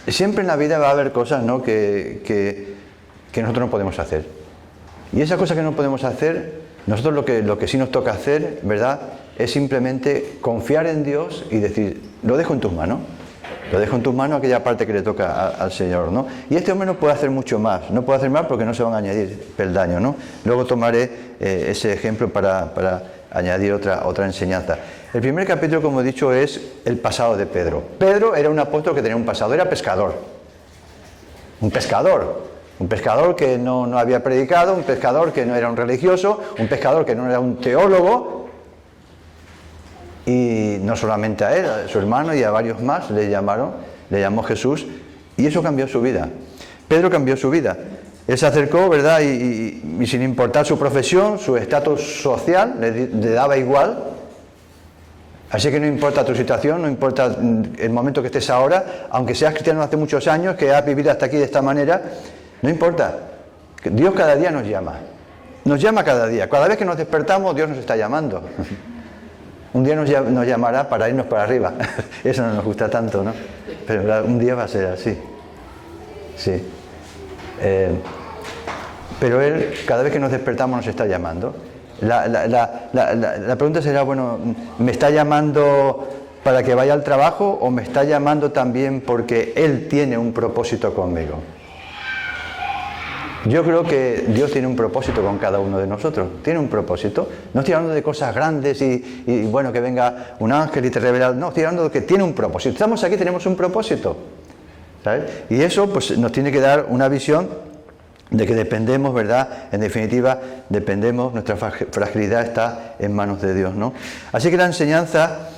siempre en la vida va a haber cosas, ¿no?, que nosotros no podemos hacer. Y esas cosas que no podemos hacer, nosotros lo que sí nos toca hacer, ¿verdad?, es simplemente confiar en Dios y decir, lo dejo en tus manos. Lo dejo en tus manos, aquella parte que le toca al Señor, ¿no? Y este hombre no puede hacer mucho más. No puede hacer más porque no se van a añadir peldaños, ¿no? Luego tomaré ese ejemplo para añadir otra enseñanza. El primer capítulo, como he dicho, es el pasado de Pedro. Pedro era un apóstol que tenía un pasado, era pescador. Un pescador que no había predicado, un pescador que no era un religioso, un pescador que no era un teólogo. Y no solamente a él, a su hermano y a varios más le llamó Jesús, y eso cambió su vida. Pedro cambió su vida. Él se acercó, ¿verdad? Y sin importar su profesión, su estatus social, le daba igual. Así que no importa tu situación, no importa el momento que estés ahora, aunque seas cristiano hace muchos años, que has vivido hasta aquí de esta manera, no importa. Dios cada día nos llama. Nos llama cada día. Cada vez que nos despertamos, Dios nos está llamando. Un día nos llamará para irnos para arriba. Eso no nos gusta tanto, ¿no? Pero un día va a ser así. Sí. Pero Él, cada vez que nos despertamos, nos está llamando. La pregunta será, bueno, ¿me está llamando para que vaya al trabajo o me está llamando también porque Él tiene un propósito conmigo? Yo creo que Dios tiene un propósito con cada uno de nosotros. Tiene un propósito. No estoy hablando de cosas grandes y bueno, que venga un ángel y te revela. No, estoy hablando de que tiene un propósito. Estamos aquí, tenemos un propósito, ¿sabes? Y eso pues nos tiene que dar una visión de que dependemos, ¿verdad? En definitiva, dependemos, nuestra fragilidad está en manos de Dios, ¿no? Así que la enseñanza,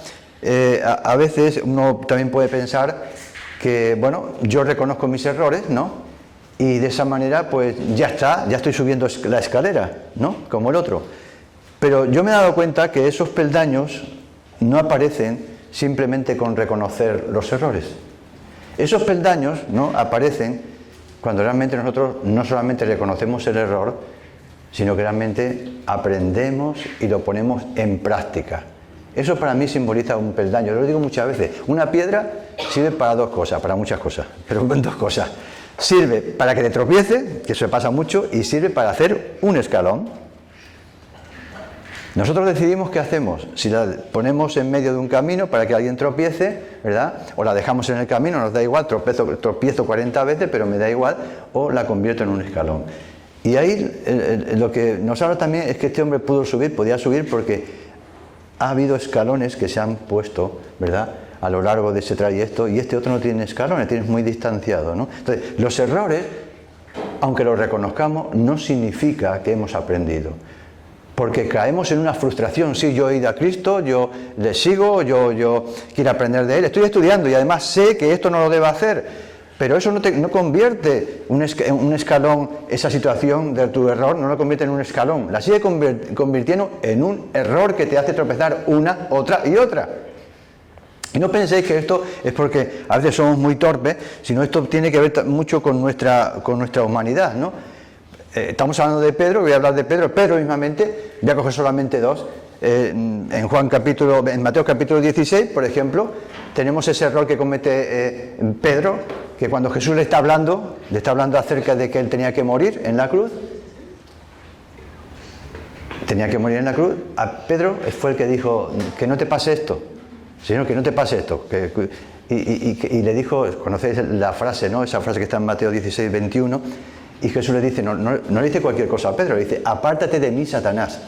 a veces uno también puede pensar que, bueno, yo reconozco mis errores, ¿no? Y de esa manera, pues ya estoy subiendo la escalera, ¿no? Como el otro. Pero yo me he dado cuenta que esos peldaños no aparecen simplemente con reconocer los errores. Esos peldaños, ¿no?, aparecen cuando realmente nosotros no solamente reconocemos el error, sino que realmente aprendemos y lo ponemos en práctica. Eso para mí simboliza un peldaño. Yo lo digo muchas veces. Una piedra sirve para dos cosas, para muchas cosas, pero dos cosas. Sirve para que te tropiece, que eso pasa mucho, y sirve para hacer un escalón. Nosotros decidimos qué hacemos. Si la ponemos en medio de un camino para que alguien tropiece, ¿verdad? O la dejamos en el camino, nos da igual, tropiezo 40 veces, pero me da igual, o la convierto en un escalón. Y ahí lo que nos habla también es que este hombre podía subir porque ha habido escalones que se han puesto, ¿verdad?, a lo largo de ese trayecto, y este otro no tiene escalones, tienes muy distanciado, ¿no? Entonces, los errores, aunque los reconozcamos, no significa que hemos aprendido. Porque caemos en una frustración. Sí, yo he ido a Cristo, yo le sigo, yo quiero aprender de Él, estoy estudiando y además sé que esto no lo debo hacer. Pero eso no convierte un escalón, esa situación de tu error, no lo convierte en un escalón. La sigue convirtiendo en un error que te hace tropezar una, otra y otra. Y no penséis que esto es porque a veces somos muy torpes, sino esto tiene que ver mucho con nuestra humanidad, ¿no? Estamos hablando de Pedro, voy a hablar de Pedro mismamente, voy a coger solamente dos. En Mateo capítulo 16, por ejemplo, tenemos ese error que comete Pedro, que cuando Jesús le está hablando acerca de que él tenía que morir en la cruz. A Pedro fue el que dijo, que no te pase esto. Señor, que no te pase esto. Y le dijo, conocéis la frase, ¿no? Esa frase que está en Mateo 16, 21, y Jesús le dice, no le dice cualquier cosa a Pedro, le dice, apártate de mí, Satanás,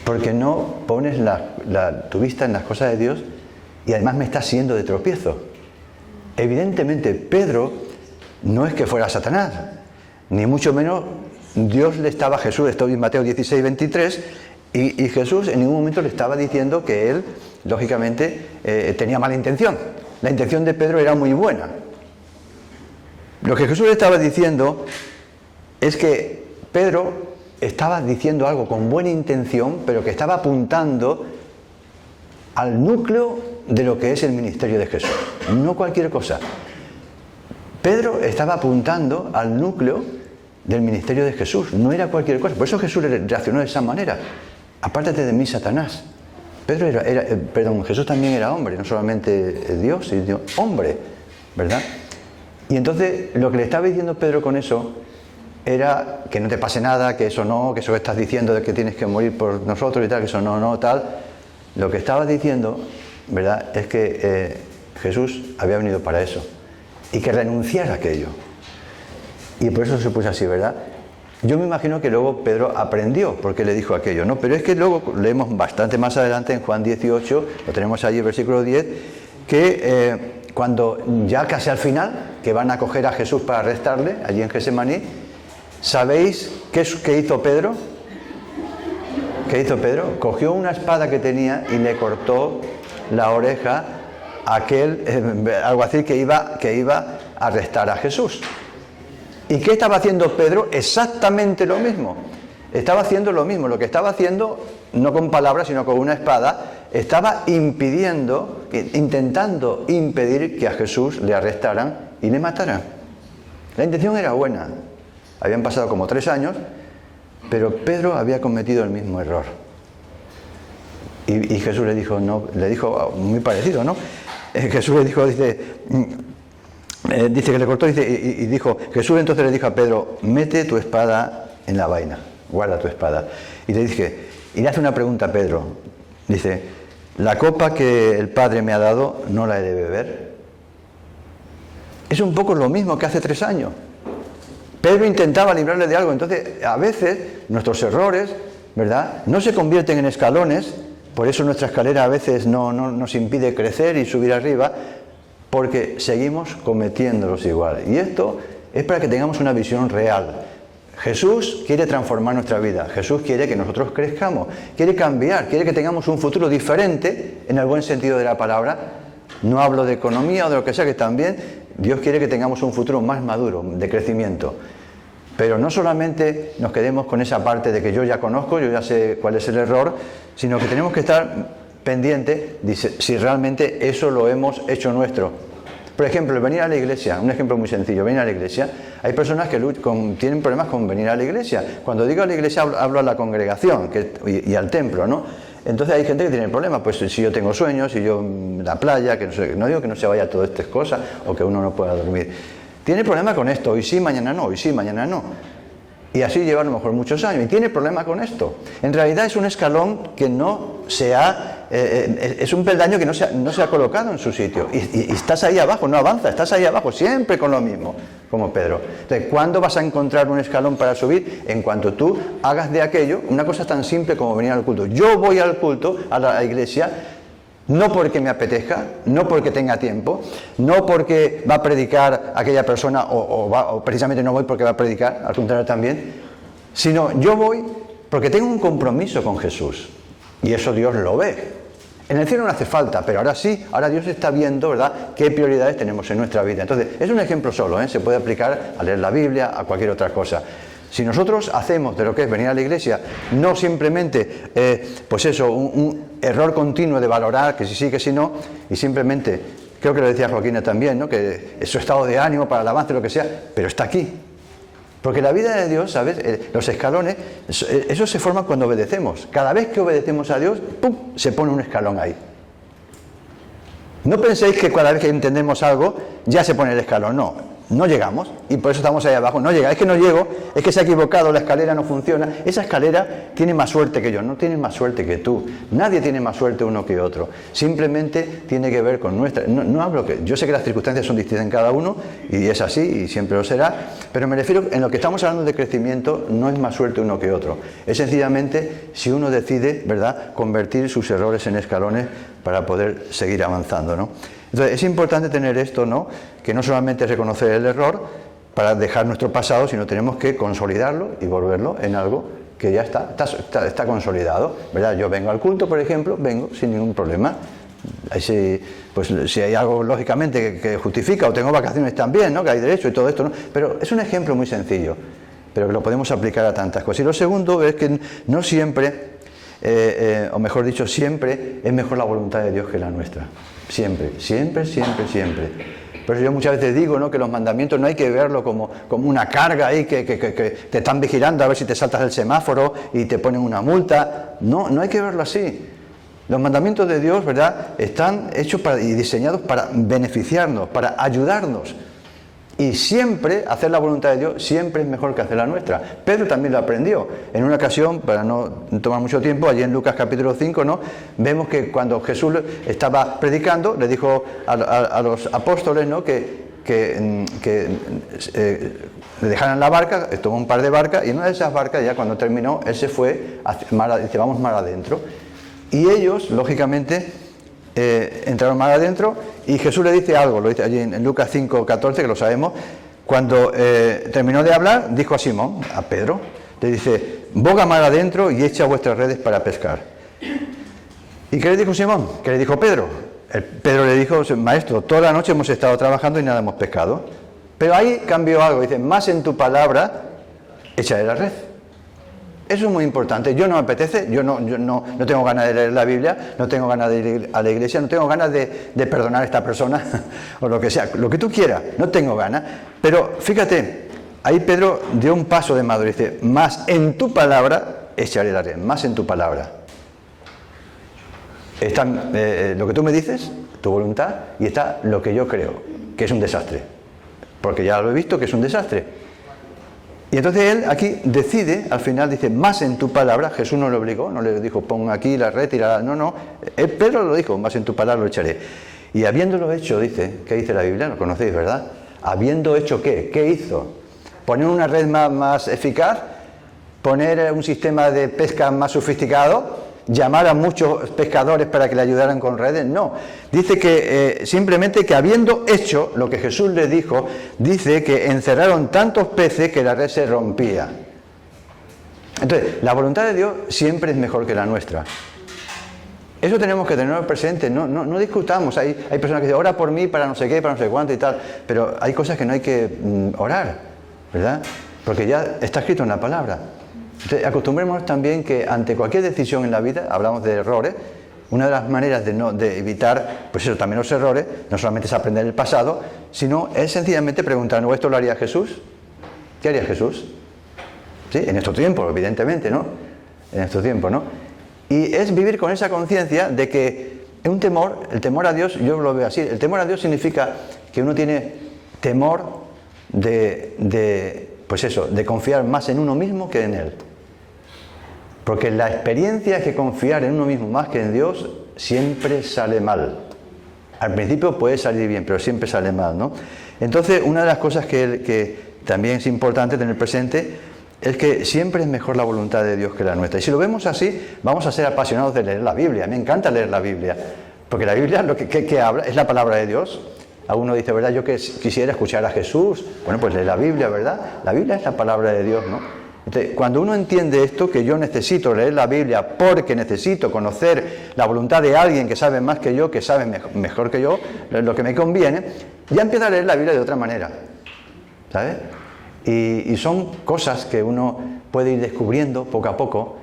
porque no pones tu vista en las cosas de Dios y además me estás siendo de tropiezo. Evidentemente, Pedro no es que fuera Satanás, ni mucho menos Dios le estaba a Jesús, esto en Mateo 16, 23, y Jesús en ningún momento le estaba diciendo que él, lógicamente, tenía mala intención. La intención de Pedro era muy buena. Lo que Jesús le estaba diciendo es que Pedro estaba diciendo algo con buena intención, pero que estaba apuntando al núcleo de lo que es el ministerio de Jesús, no cualquier cosa. Pedro estaba apuntando al núcleo del ministerio de Jesús, no era cualquier cosa. Por eso Jesús reaccionó de esa manera. Apártate de mí, Satanás. Jesús también era hombre, no solamente Dios, sino hombre. ¿verdad? Y entonces lo que le estaba diciendo Pedro con eso era que no te pase nada, que eso no, que eso que estás diciendo de que tienes que morir por nosotros y tal, que eso no, tal. Lo que estaba diciendo, ¿verdad?, es que Jesús había venido para eso y que renunciara a aquello. Y por eso se puso así, ¿verdad? Yo me imagino que luego Pedro aprendió por qué le dijo aquello, ¿no? Pero es que luego leemos bastante más adelante en Juan 18, lo tenemos allí, versículo 10, que cuando ya casi al final, que van a coger a Jesús para arrestarle, allí en Getsemaní, ¿sabéis qué hizo Pedro? ¿Qué hizo Pedro? Cogió una espada que tenía y le cortó la oreja a aquel alguacil que iba a arrestar a Jesús. ¿Y qué estaba haciendo Pedro? Exactamente lo mismo. Estaba haciendo lo mismo. Lo que estaba haciendo, no con palabras, sino con una espada, estaba intentando impedir que a Jesús le arrestaran y le mataran. La intención era buena. Habían pasado como 3 años, pero Pedro había cometido el mismo error. Y Jesús le dijo muy parecido, ¿no? Jesús le dijo, dice que le cortó, y dijo, Jesús entonces le dijo a Pedro, mete tu espada en la vaina, guarda tu espada. Y le hace una pregunta a Pedro, dice, ¿la copa que el Padre me ha dado no la he de beber? Es un poco lo mismo que hace 3 años. Pedro intentaba librarle de algo. Entonces, a veces, nuestros errores, ¿verdad?, no se convierten en escalones. Por eso nuestra escalera a veces no nos impide crecer y subir arriba, porque seguimos cometiéndolos igual. Y esto es para que tengamos una visión real. Jesús quiere transformar nuestra vida. Jesús quiere que nosotros crezcamos. Quiere cambiar. Quiere que tengamos un futuro diferente, en el buen sentido de la palabra. No hablo de economía o de lo que sea, que también Dios quiere que tengamos un futuro más maduro, de crecimiento. Pero no solamente nos quedemos con esa parte de que yo ya conozco, yo ya sé cuál es el error, sino que tenemos que estar pendientes si realmente eso lo hemos hecho nuestro. Por ejemplo, el venir a la iglesia, un ejemplo muy sencillo, venir a la iglesia. Hay personas que tienen problemas con venir a la iglesia. Cuando digo a la iglesia hablo a la congregación y al templo, ¿no? Entonces hay gente que tiene problemas, pues si yo tengo sueños, si yo la playa, que no digo que no se vaya todas estas cosas o que uno no pueda dormir. Tiene problemas con esto, hoy sí, mañana no, hoy sí, mañana no. Y así lleva a lo mejor muchos años y tiene problemas con esto. En realidad es un escalón que es un peldaño que no se ha colocado en su sitio. Y estás ahí abajo, no avanza, estás ahí abajo, siempre con lo mismo, como Pedro. Entonces, ¿cuándo vas a encontrar un escalón para subir? En cuanto tú hagas de aquello una cosa tan simple como venir al culto. Yo voy al culto, a la iglesia, no porque me apetezca, no porque tenga tiempo, no porque va a predicar aquella persona o precisamente no voy porque va a predicar, al contrario también, sino yo voy porque tengo un compromiso con Jesús y eso Dios lo ve. En el cielo no hace falta, pero ahora sí, ahora Dios está viendo, ¿verdad?, qué prioridades tenemos en nuestra vida. Entonces, es un ejemplo solo, se puede aplicar a leer la Biblia, a cualquier otra cosa. Si nosotros hacemos de lo que es venir a la iglesia, no simplemente, un error continuo de valorar que si sí, que si no, y simplemente, creo que lo decía Joaquina también, ¿no?, que es su estado de ánimo para el avance, lo que sea, pero está aquí. Porque la vida de Dios, ¿sabes?, los escalones, eso se forma cuando obedecemos. Cada vez que obedecemos a Dios, ¡pum!, se pone un escalón ahí. No penséis que cada vez que entendemos algo, ya se pone el escalón, no llegamos, y por eso estamos ahí abajo, no llega, es que no llego, es que se ha equivocado, la escalera no funciona, esa escalera tiene más suerte que yo, no tiene más suerte que tú, nadie tiene más suerte uno que otro, simplemente tiene que ver con nuestra, no hablo que, yo sé que las circunstancias son distintas en cada uno, y es así, y siempre lo será, pero me refiero, en lo que estamos hablando de crecimiento, no es más suerte uno que otro, es sencillamente si uno decide, ¿verdad?, convertir sus errores en escalones para poder seguir avanzando, ¿no? Entonces, es importante tener esto, ¿no?, que no solamente es reconocer el error para dejar nuestro pasado, sino tenemos que consolidarlo y volverlo en algo que ya está consolidado, ¿verdad? Yo vengo al culto, por ejemplo, vengo sin ningún problema. Si hay algo, lógicamente, que justifica, o tengo vacaciones también, ¿no?, que hay derecho y todo esto, ¿no? Pero es un ejemplo muy sencillo, pero que lo podemos aplicar a tantas cosas. Y lo segundo es que no siempre, o mejor dicho, siempre es mejor la voluntad de Dios que la nuestra. Siempre. Por eso yo muchas veces digo, ¿no?, que los mandamientos no hay que verlo como una carga ahí que te están vigilando a ver si te saltas el semáforo y te ponen una multa. No hay que verlo así. Los mandamientos de Dios, ¿verdad?, están hechos y diseñados para beneficiarnos, para ayudarnos. Y siempre hacer la voluntad de Dios siempre es mejor que hacer la nuestra. Pedro también lo aprendió. En una ocasión, para no tomar mucho tiempo, allí en Lucas capítulo 5, ¿no?, vemos que cuando Jesús estaba predicando, le dijo a los apóstoles, ¿no?, que le dejaran la barca, tomó un par de barcas, y en una de esas barcas, ya cuando terminó, él se fue, dice, vamos mar adentro. Y ellos, lógicamente, entraron mar adentro, y Jesús le dice algo, lo dice allí en Lucas 5:14, que lo sabemos. Cuando terminó de hablar, dijo a Simón, a Pedro, le dice, boga mar adentro y echa vuestras redes para pescar. ¿Y qué le dijo Simón? ¿Qué le dijo Pedro? Pedro le dijo, maestro, toda la noche hemos estado trabajando y nada hemos pescado. Pero ahí cambió algo, dice, más en tu palabra, echaré la red. Eso es muy importante. Yo no me apetece, yo no tengo ganas de leer la Biblia, no tengo ganas de ir a la iglesia, no tengo ganas de perdonar a esta persona, o lo que sea, lo que tú quieras, no tengo ganas. Pero fíjate, ahí Pedro dio un paso de madurez, dice, más en tu palabra echaré la red, más en tu palabra. Está lo que tú me dices, tu voluntad, y está lo que yo creo, que es un desastre. Porque ya lo he visto que es un desastre. Y entonces él aquí decide, al final dice, más en tu palabra. Jesús no le obligó, no le dijo, pon aquí la red, tira. No. Pedro lo dijo, más en tu palabra lo echaré. Y habiéndolo hecho, dice, ¿qué dice la Biblia? Lo conocéis, ¿verdad? Habiendo hecho, ¿qué? ¿Qué hizo? ¿Poner una red más eficaz? ¿Poner un sistema de pesca más sofisticado? ¿Llamar a muchos pescadores para que le ayudaran con redes? No. Dice que simplemente que habiendo hecho lo que Jesús le dijo, dice que encerraron tantos peces que la red se rompía. Entonces, la voluntad de Dios siempre es mejor que la nuestra. Eso tenemos que tenerlo presente, no discutamos. Hay personas que dicen, ora por mí para no sé qué, para no sé cuánto y tal, pero hay cosas que no hay que orar, ¿verdad? Porque ya está escrito en la palabra. Entonces, acostumbrémonos también que ante cualquier decisión en la vida, hablamos de errores, una de las maneras de evitar, pues eso, también los errores, no solamente es aprender el pasado, sino es sencillamente preguntarnos, ¿esto lo haría Jesús? ¿Qué haría Jesús? ¿Sí? En estos tiempos, evidentemente, ¿no? En estos tiempos, ¿no? Y es vivir con esa conciencia de que el temor a Dios, yo lo veo así, el temor a Dios significa que uno tiene temor de confiar más en uno mismo que en Él. Porque la experiencia es que confiar en uno mismo más que en Dios siempre sale mal. Al principio puede salir bien, pero siempre sale mal, ¿no? Entonces, una de las cosas que también es importante tener presente es que siempre es mejor la voluntad de Dios que la nuestra. Y si lo vemos así, vamos a ser apasionados de leer la Biblia. Me encanta leer la Biblia, porque la Biblia lo que habla es la palabra de Dios. Alguno dice, ¿verdad? Yo que quisiera escuchar a Jesús. Bueno, pues lee la Biblia, ¿verdad? La Biblia es la palabra de Dios, ¿no? Entonces, cuando uno entiende esto, que yo necesito leer la Biblia porque necesito conocer la voluntad de alguien que sabe más que yo, que sabe mejor que yo, lo que me conviene, ya empieza a leer la Biblia de otra manera, ¿sabes? Y son cosas que uno puede ir descubriendo poco a poco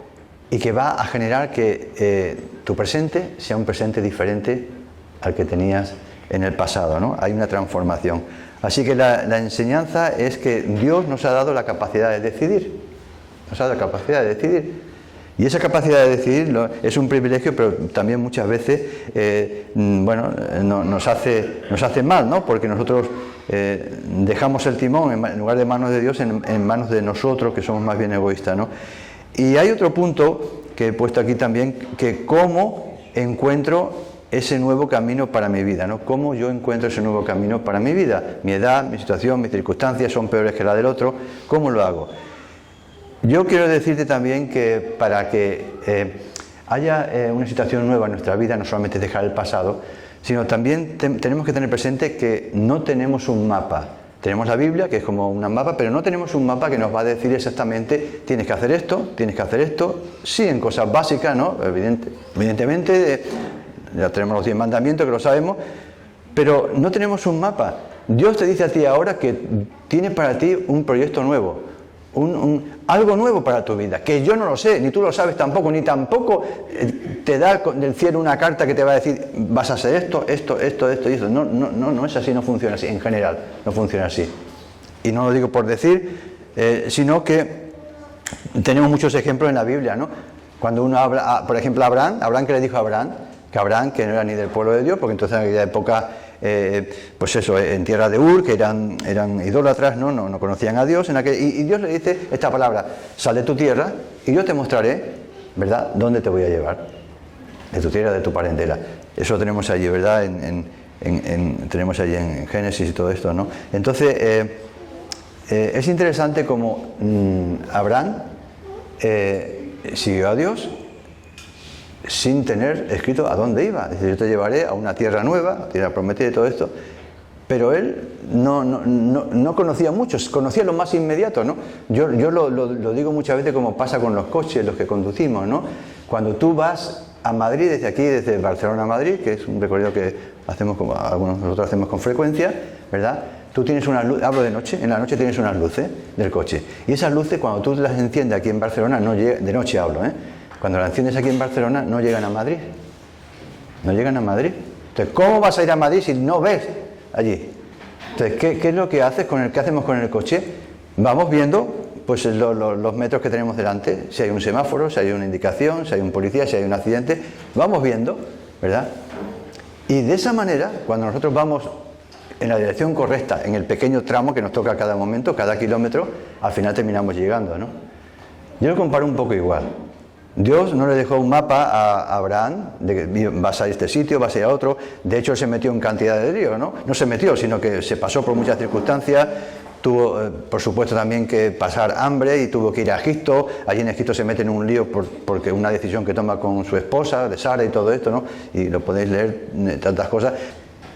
y que va a generar que tu presente sea un presente diferente al que tenías en el pasado, ¿no? Hay una transformación. Así que la enseñanza es que Dios nos ha dado la capacidad de decidir. Nos ha dado la capacidad de decidir. Y esa capacidad de decidir es un privilegio, pero también muchas veces nos hace mal, ¿no? Porque nosotros dejamos el timón, en lugar de manos de Dios, en manos de nosotros, que somos más bien egoístas, ¿no? Y hay otro punto que he puesto aquí también, que cómo encuentro ese nuevo camino para mi vida, ¿no? ¿Cómo yo encuentro ese nuevo camino para mi vida? Mi edad, mi situación, mis circunstancias son peores que la del otro. ¿Cómo lo hago? Yo quiero decirte también que para que haya una situación nueva en nuestra vida, no solamente dejar el pasado, sino también tenemos que tener presente que no tenemos un mapa. Tenemos la Biblia, que es como un mapa, pero no tenemos un mapa que nos va a decir exactamente tienes que hacer esto, sí, en cosas básicas, ¿no? Evidentemente, ya tenemos los 10 mandamientos, que lo sabemos, pero no tenemos un mapa. Dios te dice a ti ahora que tiene para ti un proyecto nuevo, algo nuevo para tu vida, que yo no lo sé, ni tú lo sabes tampoco, ni tampoco te da del cielo una carta que te va a decir vas a hacer esto y esto. No es así, no funciona así, en general, no funciona así. Y no lo digo por decir, sino que tenemos muchos ejemplos en la Biblia, ¿no? Cuando uno habla, por ejemplo, Abraham, ¿qué le dijo a Abraham? Que Abraham, que no era ni del pueblo de Dios, porque entonces en aquella época, pues eso, en tierra de Ur, que eran idólatras, no conocían a Dios, y Dios le dice esta palabra: sal de tu tierra y yo te mostraré, ¿verdad?, dónde te voy a llevar, de tu tierra, de tu parentela. Eso lo tenemos allí, ¿verdad?, tenemos allí en Génesis y todo esto, ¿no? Entonces, es interesante como Abraham siguió a Dios sin tener escrito a dónde iba. Dice: yo te llevaré a una tierra nueva, tierra prometida y todo esto. Pero él no conocía muchos, conocía lo más inmediato, ¿no? Yo lo digo muchas veces, como pasa con los coches, los que conducimos, ¿no? Cuando tú vas a Madrid, desde aquí, desde Barcelona a Madrid, que es un recorrido que hacemos, como algunos de nosotros hacemos con frecuencia, ¿verdad? Tú tienes unas luces, hablo de noche, en la noche tienes unas luces del coche. Y esas luces, cuando tú las enciendes aquí en Barcelona, no llegan, de noche hablo, ¿eh? Cuando las enciendes aquí en Barcelona, no llegan a Madrid. No llegan a Madrid. Entonces, ¿cómo vas a ir a Madrid si no ves allí? Entonces, ¿qué es lo que haces qué hacemos con el coche? Vamos viendo, pues, los metros que tenemos delante, si hay un semáforo, si hay una indicación, si hay un policía, si hay un accidente, vamos viendo, ¿verdad? Y de esa manera, cuando nosotros vamos en la dirección correcta, en el pequeño tramo que nos toca cada momento, cada kilómetro, al final terminamos llegando, ¿no? Yo lo comparo un poco igual. Dios no le dejó un mapa a Abraham de que vas a este sitio, vas a ir a otro. De hecho, él se metió en cantidad de líos, ¿no? No se metió, sino que se pasó por muchas circunstancias. Tuvo, por supuesto, también que pasar hambre y tuvo que ir a Egipto. Allí en Egipto se mete en un lío porque una decisión que toma con su esposa, de Sara y todo esto, ¿no? Y lo podéis leer, tantas cosas.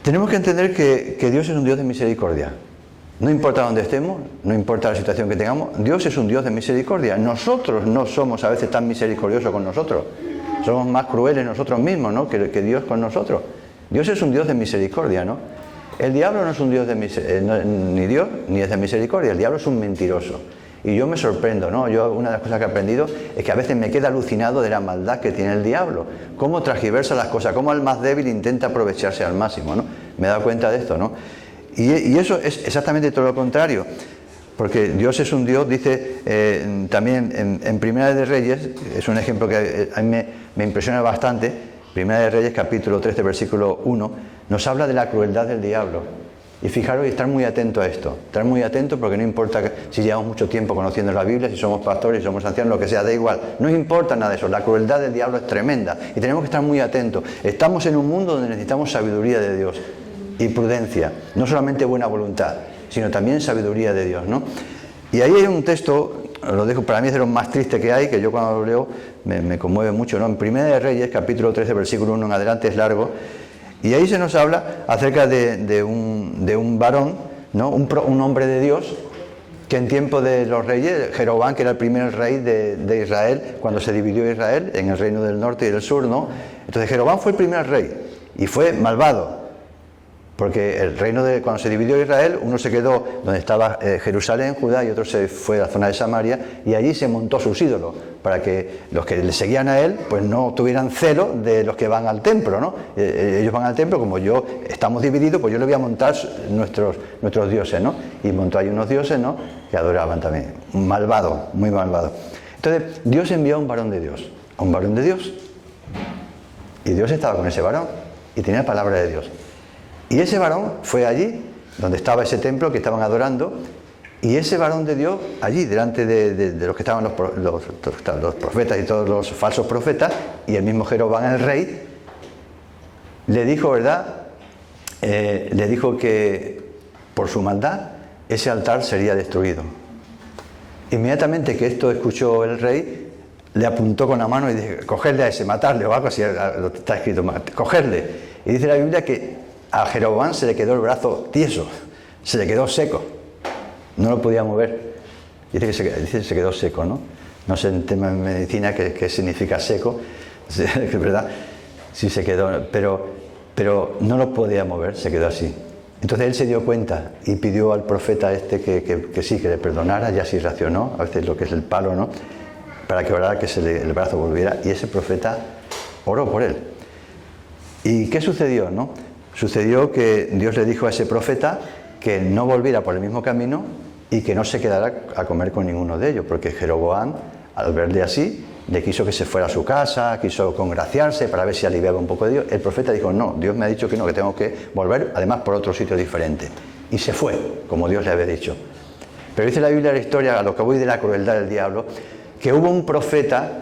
Tenemos que entender que Dios es un Dios de misericordia. No importa dónde estemos, no importa la situación que tengamos, Dios es un Dios de misericordia. Nosotros no somos a veces tan misericordiosos con nosotros. Somos más crueles nosotros mismos, ¿no?, que Dios con nosotros. Dios es un Dios de misericordia, ¿no? El diablo no es un Dios de misericordia, ni Dios ni es de misericordia. El diablo es un mentiroso. Y yo me sorprendo, ¿no? Una de las cosas que he aprendido es que a veces me queda alucinado de la maldad que tiene el diablo. Cómo transgiversa las cosas, cómo el más débil intenta aprovecharse al máximo, ¿no? Me he dado cuenta de esto, ¿no? Y eso es exactamente todo lo contrario, porque Dios es un Dios, dice también en Primera de Reyes, es un ejemplo que a mí me impresiona bastante. Primera de Reyes, capítulo 13, versículo 1, nos habla de la crueldad del diablo. Y fijaros y estar muy atento a esto, estar muy atento, porque no importa si llevamos mucho tiempo conociendo la Biblia, si somos pastores, si somos ancianos, lo que sea, da igual, no importa nada de eso. La crueldad del diablo es tremenda y tenemos que estar muy atentos. Estamos en un mundo donde necesitamos sabiduría de Dios y prudencia, no solamente buena voluntad, sino también sabiduría de Dios, ¿no? Y ahí hay un texto, lo dejo, para mí es de los más tristes que hay, que yo cuando lo leo me conmueve mucho, ¿no? En Primera de Reyes, capítulo 13, versículo 1 en adelante, es largo, y ahí se nos habla acerca de un varón, ¿no?, un hombre de Dios, que en tiempo de los reyes, Jeroboam, que era el primer rey de Israel, cuando se dividió Israel en el reino del norte y del sur, ¿no? Entonces Jeroboam fue el primer rey y fue malvado. Porque el reino cuando se dividió Israel, uno se quedó donde estaba Jerusalén, Judá, y otro se fue a la zona de Samaria, y allí se montó sus ídolos, para que los que le seguían a él, pues no tuvieran celo de los que van al templo, ¿no? Ellos van al templo, como estamos divididos, pues yo le voy a montar nuestros dioses, ¿no? Y montó ahí unos dioses, ¿no?, que adoraban también. Un malvado, muy malvado. Entonces, Dios envió a un varón de Dios, y Dios estaba con ese varón, y tenía la palabra de Dios. Y ese varón fue allí, donde estaba ese templo que estaban adorando, y ese varón de Dios, allí, delante de los que estaban los profetas y todos los falsos profetas, y el mismo Jeroboam, el rey, le dijo, ¿verdad? Le dijo que por su maldad ese altar sería destruido. Inmediatamente que esto escuchó el rey, le apuntó con la mano y dijo: cogerle a ese, matarle, o algo así, está escrito, cogerle. Y dice la Biblia que a Jeroboam se le quedó el brazo tieso, se le quedó seco, no lo podía mover. Dice que se quedó seco, ¿no? No sé en tema de medicina qué significa seco, es verdad, sí se quedó, pero no lo podía mover, se quedó así. Entonces él se dio cuenta y pidió al profeta que sí, que le perdonara, y así reaccionó, a veces lo que es el palo, ¿no?, para que orara que el brazo volviera, y ese profeta oró por él. ¿Y qué sucedió, no? Sucedió que Dios le dijo a ese profeta que no volviera por el mismo camino y que no se quedara a comer con ninguno de ellos, porque Jeroboam, al verle así, le quiso que se fuera a su casa, quiso congraciarse para ver si aliviaba un poco de Dios. El profeta dijo, no, Dios me ha dicho que no, que tengo que volver, además por otro sitio diferente. Y se fue, como Dios le había dicho. Pero dice la Biblia, la historia, a lo que voy de la crueldad del diablo, que hubo un profeta,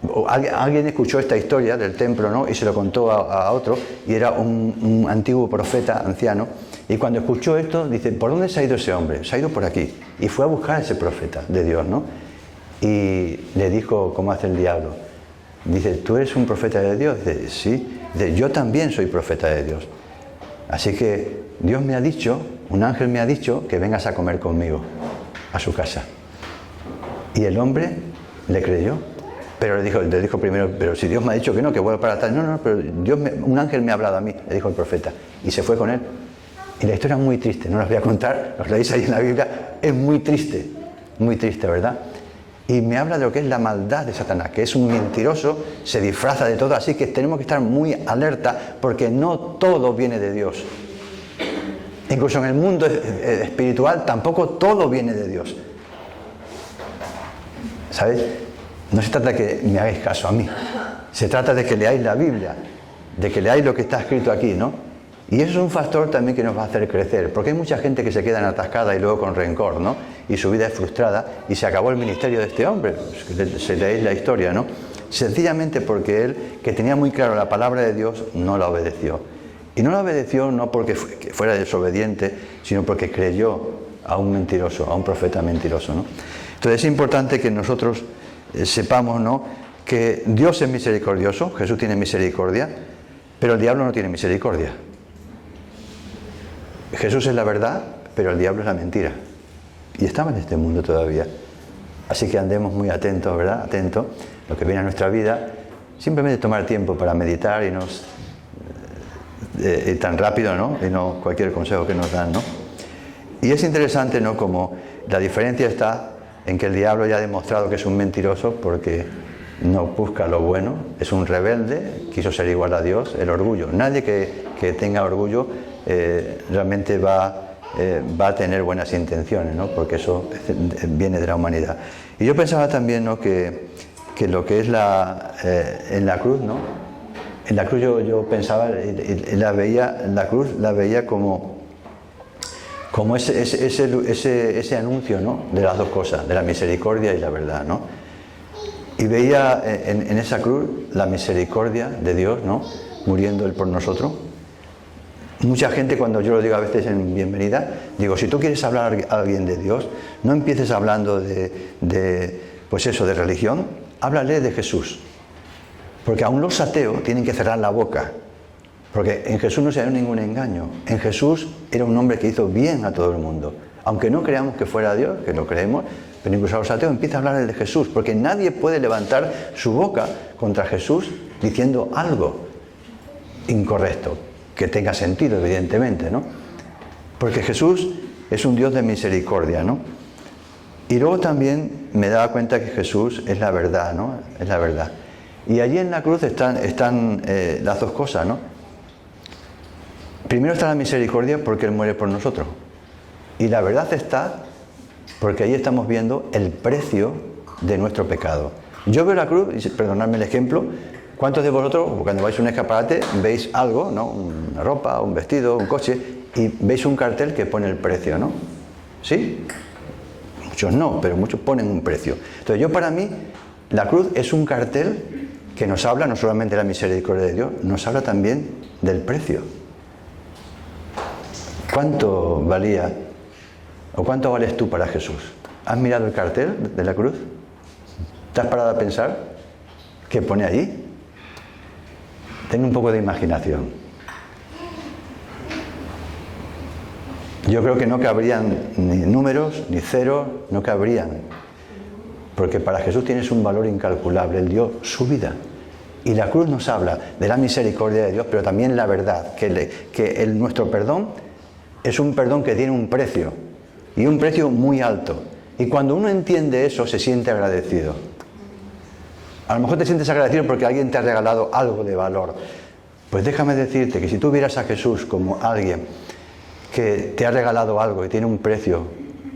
o alguien escuchó esta historia del templo, ¿no? Y se lo contó a otro, y era un antiguo profeta anciano, y cuando escuchó esto, dice, ¿por dónde se ha ido ese hombre? Se ha ido por aquí. Y fue a buscar a ese profeta de Dios, ¿no? Y le dijo, ¿cómo hace el diablo? Dice, ¿tú eres un profeta de Dios? Dice, sí. Dice, yo también soy profeta de Dios. Así que Dios me ha dicho, un ángel me ha dicho que vengas a comer conmigo a su casa. Y el hombre le creyó, pero le dijo primero, pero si Dios me ha dicho que no, que vuelva para atrás. No, pero un ángel me ha hablado a mí, le dijo el profeta. Y se fue con él. Y la historia es muy triste, no las voy a contar, los leéis ahí en la Biblia, es muy triste, ¿verdad? Y me habla de lo que es la maldad de Satanás, que es un mentiroso, se disfraza de todo, así que tenemos que estar muy alerta porque no todo viene de Dios. Incluso en el mundo espiritual tampoco todo viene de Dios. ¿Sabes? No se trata de que me hagáis caso a mí, se trata de que leáis la Biblia, de que leáis lo que está escrito aquí, ¿no? Y eso es un factor también que nos va a hacer crecer, porque hay mucha gente que se queda atascada y luego con rencor, ¿no? Y su vida es frustrada y se acabó el ministerio de este hombre, se leéis la historia, ¿no? Sencillamente porque él, que tenía muy claro la palabra de Dios, no la obedeció. Y no la obedeció no porque fuera desobediente, sino porque creyó a un mentiroso, a un profeta mentiroso, ¿no? Entonces es importante que nosotros sepamos, ¿no?, que Dios es misericordioso, Jesús tiene misericordia, pero el diablo no tiene misericordia. Jesús es la verdad, pero el diablo es la mentira. Y estamos en este mundo todavía. Así que andemos muy atentos, ¿verdad? Atentos a lo que viene a nuestra vida. Simplemente tomar tiempo para meditar y no tan rápido, ¿no? Y no cualquier consejo que nos dan, ¿no? Y es interesante, ¿no?, como la diferencia está en que el diablo ya ha demostrado que es un mentiroso porque no busca lo bueno, es un rebelde, quiso ser igual a Dios, el orgullo. Nadie que tenga orgullo realmente va a tener buenas intenciones, ¿no?, porque eso viene de la humanidad. Y yo pensaba también, ¿no?, que lo que es en la cruz, ¿no?, en la cruz yo pensaba, la cruz la veía como ese anuncio, ¿no?, de las dos cosas, de la misericordia y la verdad, ¿no? Y veía en esa cruz la misericordia de Dios, ¿no?, muriendo Él por nosotros. Mucha gente, cuando yo lo digo a veces en bienvenida, digo, si tú quieres hablar a alguien de Dios, no empieces hablando de religión, háblale de Jesús. Porque aún los ateos tienen que cerrar la boca, porque en Jesús no se hay ningún engaño. En Jesús era un hombre que hizo bien a todo el mundo. Aunque no creamos que fuera Dios, que lo creemos, pero incluso a los ateos empieza a hablar de Jesús, porque nadie puede levantar su boca contra Jesús diciendo algo incorrecto, que tenga sentido, evidentemente, ¿no? Porque Jesús es un Dios de misericordia, ¿no? Y luego también me daba cuenta que Jesús es la verdad, ¿no? Es la verdad. Y allí en la cruz están las dos cosas, ¿no? Primero está la misericordia porque Él muere por nosotros. Y la verdad está porque ahí estamos viendo el precio de nuestro pecado. Yo veo la cruz, y perdonadme el ejemplo, ¿cuántos de vosotros, cuando vais a un escaparate, veis algo, ¿no?, una ropa, un vestido, un coche, y veis un cartel que pone el precio, ¿no? ¿Sí? Muchos no, pero muchos ponen un precio. Entonces para mí, la cruz es un cartel que nos habla no solamente de la misericordia de Dios, nos habla también del precio. ¿Cuánto valía o cuánto vales tú para Jesús? ¿Has mirado el cartel de la cruz? ¿Te has parado a pensar qué pone allí? Ten un poco de imaginación. Yo creo que no cabrían ni números, ni ceros, no cabrían. Porque para Jesús tienes un valor incalculable. Él dio su vida. Y la cruz nos habla de la misericordia de Dios, pero también la verdad, que nuestro perdón es un perdón que tiene un precio, y un precio muy alto. Y cuando uno entiende eso, se siente agradecido. A lo mejor te sientes agradecido porque alguien te ha regalado algo de valor. Pues déjame decirte que si tú vieras a Jesús como alguien que te ha regalado algo y tiene un precio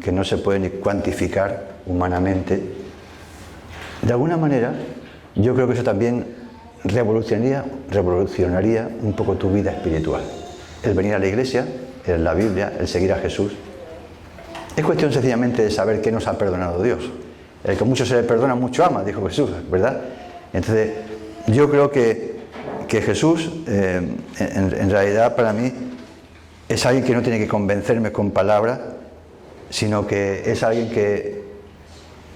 que no se puede ni cuantificar humanamente, de alguna manera yo creo que eso también revolucionaría un poco tu vida espiritual. El venir a la iglesia, el la Biblia, el seguir a Jesús. Es cuestión sencillamente de saber qué nos ha perdonado Dios. El que mucho se le perdona, mucho ama, dijo Jesús, ¿verdad? Entonces, yo creo que Jesús, en realidad, para mí, es alguien que no tiene que convencerme con palabras, sino que es alguien que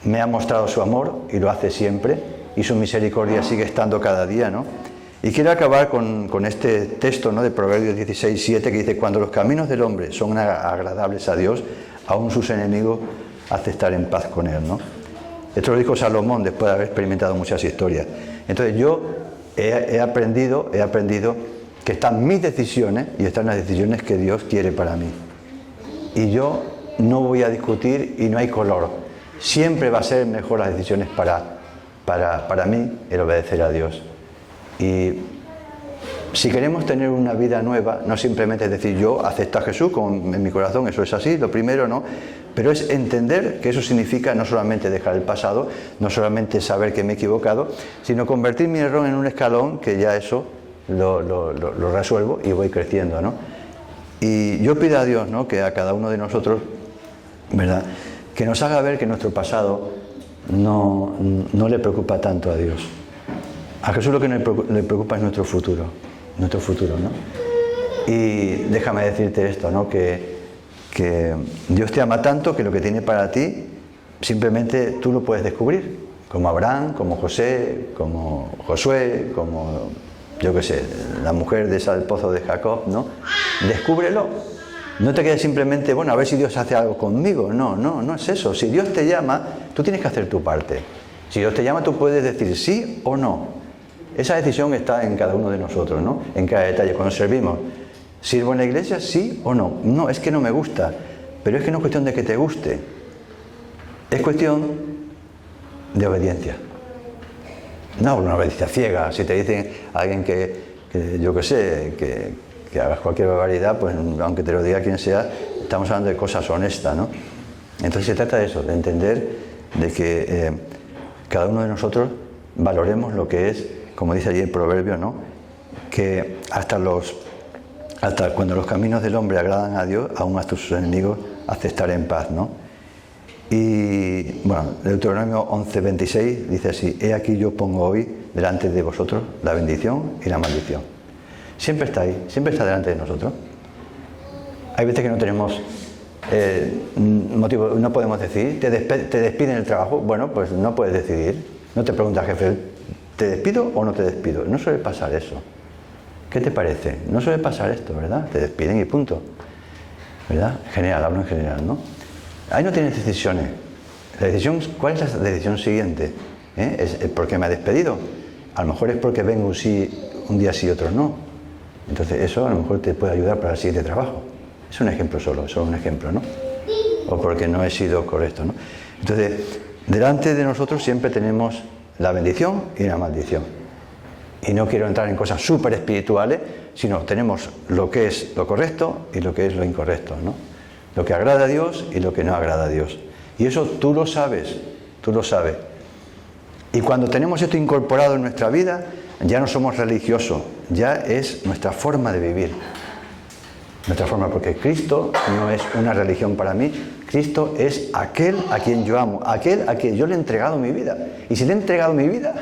me ha mostrado su amor y lo hace siempre, y su misericordia sigue estando cada día, ¿no? Y quiero acabar con este texto, ¿no?, de Proverbios 16:7, que dice: cuando los caminos del hombre son agradables a Dios, aún sus enemigos hace estar en paz con él, ¿no? Esto lo dijo Salomón después de haber experimentado muchas historias. Entonces yo he aprendido que están mis decisiones y están las decisiones que Dios quiere para mí. Y yo no voy a discutir y no hay color. Siempre va a ser mejor las decisiones para mí el obedecer a Dios. Y si queremos tener una vida nueva, no simplemente es decir yo acepto a Jesús en mi corazón, eso es así, lo primero, ¿no? Pero es entender que eso significa no solamente dejar el pasado, no solamente saber que me he equivocado, sino convertir mi error en un escalón, que ya eso lo resuelvo y voy creciendo, ¿no? Y yo pido a Dios, ¿no?, que a cada uno de nosotros, ¿verdad?, que nos haga ver que nuestro pasado no le preocupa tanto a Dios. A Jesús lo que le preocupa es nuestro futuro, ¿no? Y déjame decirte esto, ¿no?, que Dios te ama tanto que lo que tiene para ti simplemente tú lo puedes descubrir, como Abraham, como José, como Josué, como yo qué sé, la mujer de esa del pozo de Jacob, ¿no? Descúbrelo. No te quedes simplemente, bueno, a ver si Dios hace algo conmigo. No es eso. Si Dios te llama, tú tienes que hacer tu parte. Si Dios te llama, tú puedes decir sí o no. Esa decisión está en cada uno de nosotros, ¿no? En cada detalle. Cuando servimos, ¿sirvo en la iglesia? ¿Sí o no? No, es que no me gusta. Pero es que no es cuestión de que te guste. Es cuestión de obediencia. No, una obediencia ciega. Si te dicen a alguien que yo qué sé, que hagas cualquier barbaridad, pues aunque te lo diga quien sea, estamos hablando de cosas honestas, ¿no? Entonces se trata de eso, de entender de que cada uno de nosotros valoremos lo que es, como dice allí el proverbio, ¿no?, que hasta cuando los caminos del hombre agradan a Dios, aún hasta sus enemigos hace estar en paz, ¿no? Y bueno, Deuteronomio 11:26 dice así: he aquí yo pongo hoy delante de vosotros la bendición y la maldición. Siempre está ahí, siempre está delante de nosotros. Hay veces que no tenemos motivo, no podemos decidir. Te despiden del trabajo, bueno, pues no puedes decidir. No te pregunta el jefe, ¿te despido o no te despido? No suele pasar eso. ¿Qué te parece? No suele pasar esto, ¿verdad? Te despiden y punto, ¿verdad? General, hablo en general, ¿no? Ahí no tienes decisiones. La decisión, ¿cuál es la decisión siguiente? ¿Es porque me ha despedido? A lo mejor es porque vengo un día sí y otro no. Entonces eso a lo mejor te puede ayudar para el siguiente trabajo. Es un ejemplo solo un ejemplo, ¿no? O porque no he sido correcto, ¿no? Entonces, delante de nosotros siempre tenemos la bendición y la maldición. Y no quiero entrar en cosas súper espirituales, sino tenemos lo que es lo correcto y lo que es lo incorrecto, ¿no? Lo que agrada a Dios y lo que no agrada a Dios. Y eso tú lo sabes, tú lo sabes. Y cuando tenemos esto incorporado en nuestra vida, ya no somos religiosos, ya es nuestra forma de vivir. Nuestra forma, porque Cristo no es una religión para mí, Cristo es aquel a quien yo amo, aquel a quien yo le he entregado mi vida. Y si le he entregado mi vida,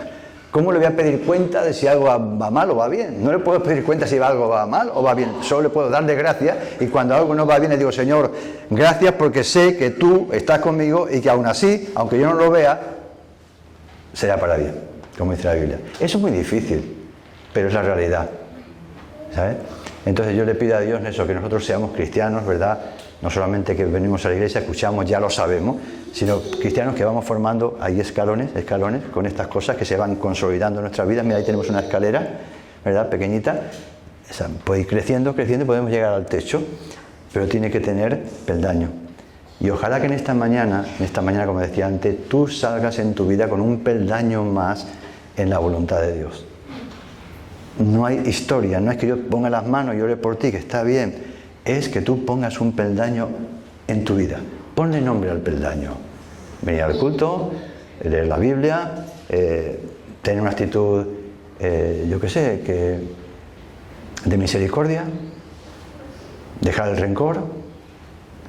¿cómo le voy a pedir cuenta de si algo va mal o va bien? No le puedo pedir cuenta si algo va mal o va bien, solo le puedo darle gracias, y cuando algo no va bien le digo: Señor, gracias porque sé que tú estás conmigo y que aún así, aunque yo no lo vea, será para bien, como dice la Biblia. Eso es muy difícil, pero es la realidad, ¿sabes? Entonces yo le pido a Dios eso, que nosotros seamos cristianos, ¿verdad? No solamente que venimos a la iglesia, escuchamos, ya lo sabemos, sino cristianos que vamos formando ahí escalones, con estas cosas que se van consolidando en nuestra vida. Mira, ahí tenemos una escalera, ¿verdad?, pequeñita. O sea, puede ir creciendo y podemos llegar al techo, pero tiene que tener peldaño. Y ojalá que en esta mañana, como decía antes, tú salgas en tu vida con un peldaño más en la voluntad de Dios. No hay historia, no es que yo ponga las manos y ore por ti, que está bien. Es que tú pongas un peldaño en tu vida. Ponle nombre al peldaño. Venir al culto, leer la Biblia, tener una actitud, yo qué sé, de misericordia, dejar el rencor,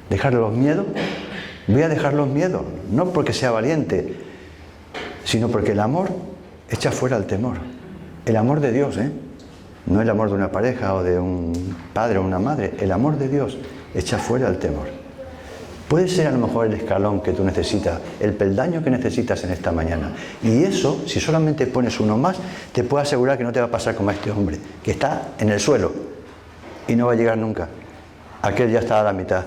dejar los miedos. Voy a dejar los miedos, no porque sea valiente, sino porque el amor echa fuera el temor. El amor de Dios, no el amor de una pareja o de un padre o una madre, el amor de Dios echa fuera el temor. Puede ser a lo mejor el escalón que tú necesitas, el peldaño que necesitas en esta mañana. Y eso, si solamente pones uno más, te puedo asegurar que no te va a pasar como a este hombre, que está en el suelo y no va a llegar nunca. Aquel ya está a la mitad.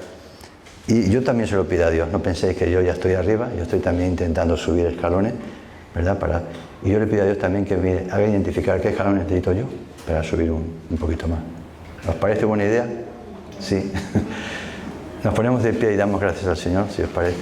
Y yo también se lo pido a Dios. No penséis que yo ya estoy arriba, yo estoy también intentando subir escalones, ¿verdad? Y yo le pido a Dios también que me haga identificar qué escalones necesito yo para subir un poquito más. ¿Os parece buena idea? Sí. Nos ponemos de pie y damos gracias al Señor, si os parece.